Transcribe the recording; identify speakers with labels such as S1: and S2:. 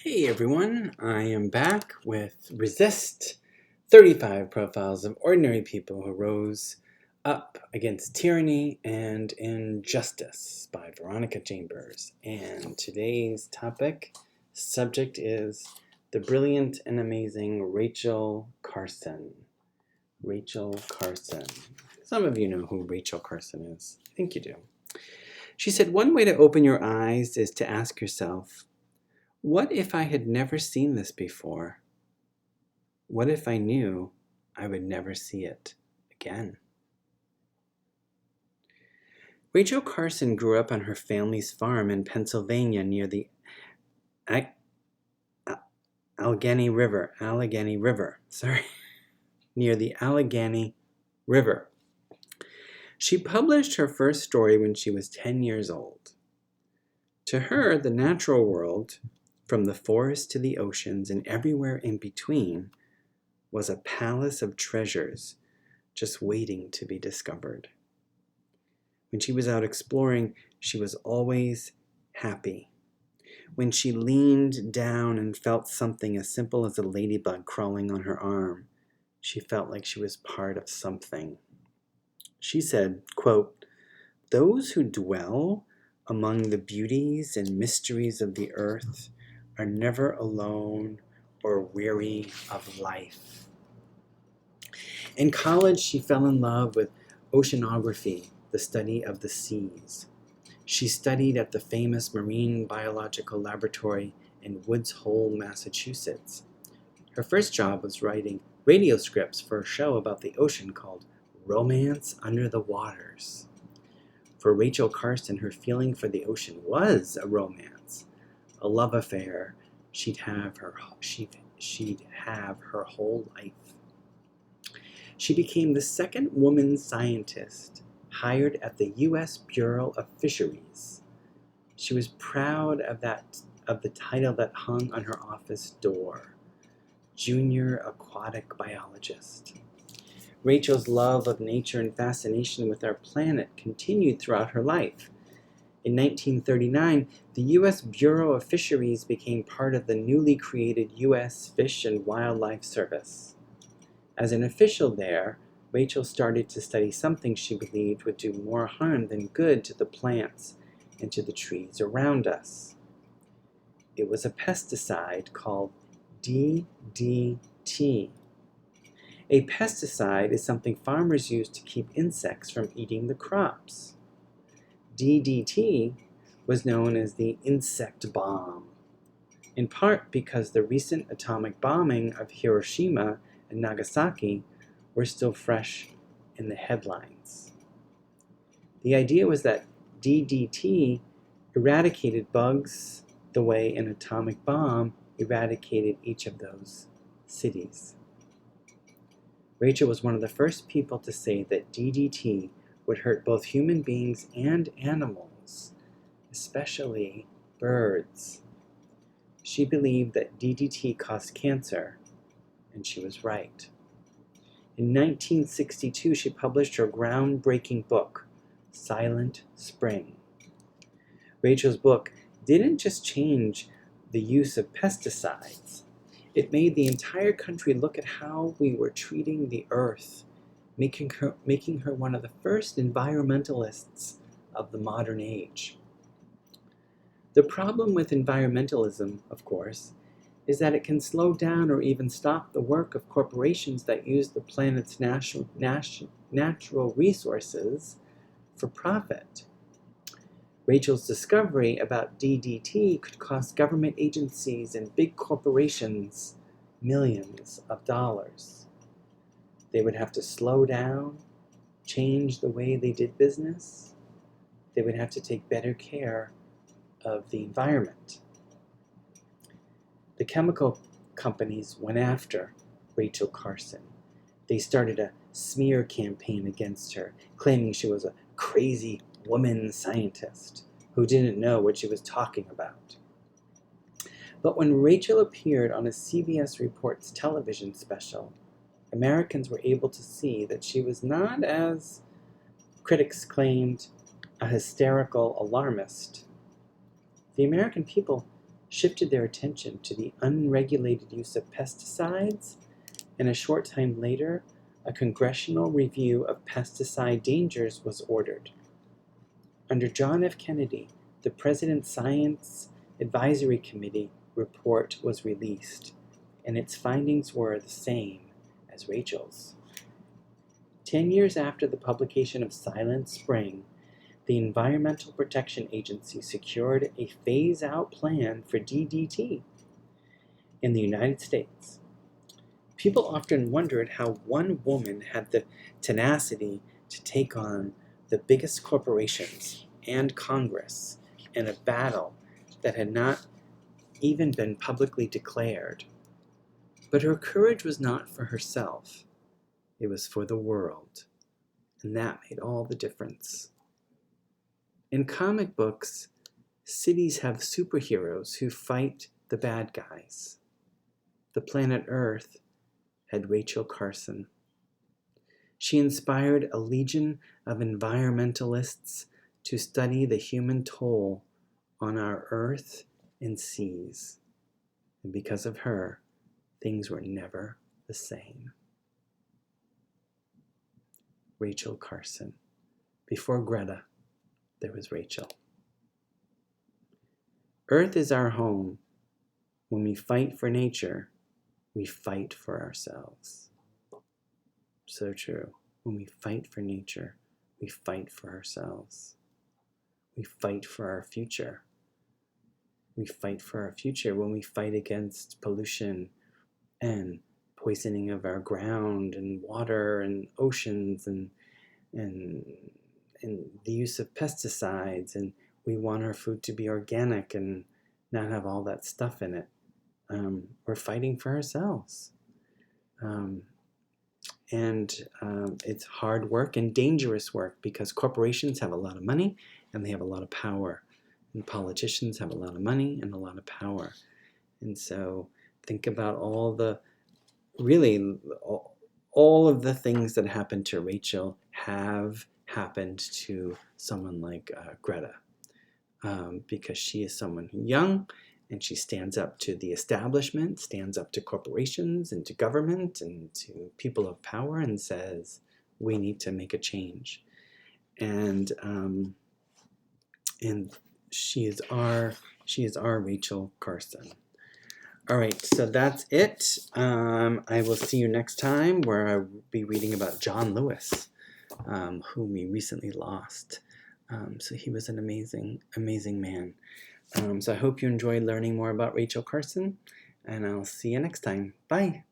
S1: Hey everyone, I am back with Resist 35 Profiles of Ordinary People Who Rose Up Against Tyranny and Injustice by Veronica Chambers. And today's subject is the brilliant and amazing Rachel Carson. Rachel Carson. Some of you know who Rachel Carson is. I think you do. She said, one way to open your eyes is to ask yourself, what if I had never seen this before? What if I knew I would never see it again? Rachel Carson grew up on her family's farm in Pennsylvania near the Allegheny River. Near the Allegheny River. She published her first story when she was 10 years old. To her, the natural world, from the forest to the oceans and everywhere in between, was a palace of treasures just waiting to be discovered. When she was out exploring, she was always happy. When she leaned down and felt something as simple as a ladybug crawling on her arm, she felt like she was part of something. She said, quote, "Those who dwell among the beauties and mysteries of the earth are never alone or weary of life." In college, she fell in love with oceanography, the study of the seas. She studied at the famous Marine Biological Laboratory in Woods Hole, Massachusetts. Her first job was writing radio scripts for a show about the ocean called Romance Under the Waters. For Rachel Carson, her feeling for the ocean was a romance, a love affair she'd have her whole life. She became the second woman scientist hired at the U.S. Bureau of Fisheries. She was proud of the title that hung on her office door, Junior Aquatic Biologist. Rachel's love of nature and fascination with our planet continued throughout her life. In 1939, the U.S. Bureau of Fisheries became part of the newly created U.S. Fish and Wildlife Service. As an official there, Rachel started to study something she believed would do more harm than good to the plants and to the trees around us. It was a pesticide called DDT. A pesticide is something farmers use to keep insects from eating the crops. DDT was known as the insect bomb, in part because the recent atomic bombing of Hiroshima and Nagasaki were still fresh in the headlines. The idea was that DDT eradicated bugs the way an atomic bomb eradicated each of those cities. Rachel was one of the first people to say that DDT would hurt both human beings and animals, especially birds. She believed that DDT caused cancer, and she was right. In 1962, she published her groundbreaking book, Silent Spring. Rachel's book didn't just change the use of pesticides. It made the entire country look at how we were treating the earth, making her one of the first environmentalists of the modern age. The problem with environmentalism, of course, is that it can slow down or even stop the work of corporations that use the planet's natural resources for profit. Rachel's discovery about DDT could cost government agencies and big corporations millions of dollars. They would have to slow down, change the way they did business. They would have to take better care of the environment. The chemical companies went after Rachel Carson. They started a smear campaign against her, claiming she was a crazy woman scientist who didn't know what she was talking about. But when Rachel appeared on a CBS Reports television special, Americans were able to see that she was not, as critics claimed, a hysterical alarmist. The American people shifted their attention to the unregulated use of pesticides, and a short time later, a congressional review of pesticide dangers was ordered. Under John F. Kennedy, the President's Science Advisory Committee report was released, and its findings were the same as Rachel's. 10 years after the publication of Silent Spring, the Environmental Protection Agency secured a phase-out plan for DDT in the United States. People often wondered how one woman had the tenacity to take on the biggest corporations and Congress in a battle that had not even been publicly declared. But her courage was not for herself. It was for the world, and that made all the difference. In comic books, cities have superheroes who fight the bad guys. The planet Earth had Rachel Carson. She inspired a legion of environmentalists to study the human toll on our earth and seas. And because of her, things were never the same. Rachel Carson. Before Greta, there was Rachel. Earth is our home. When we fight for nature, we fight for ourselves. So true. When we fight for nature, we fight for ourselves. We fight for our future. We fight for our future when we fight against pollution and poisoning of our ground and water and oceans and the use of pesticides, and we want our food to be organic and not have all that stuff in it. We're fighting for ourselves. It's hard work and dangerous work because corporations have a lot of money and they have a lot of power. And politicians have a lot of money and a lot of power. And so think about all of the things that happened to Rachel have happened to someone like Greta. Because she is someone who's young, and she stands up to the establishment, stands up to corporations and to government and to people of power and says, we need to make a change. And she is our Rachel Carson. All right, so that's it. I will see you next time where I'll be reading about John Lewis, whom we recently lost. So he was an amazing, amazing man. So I hope you enjoyed learning more about Rachel Carson, and I'll see you next time. Bye.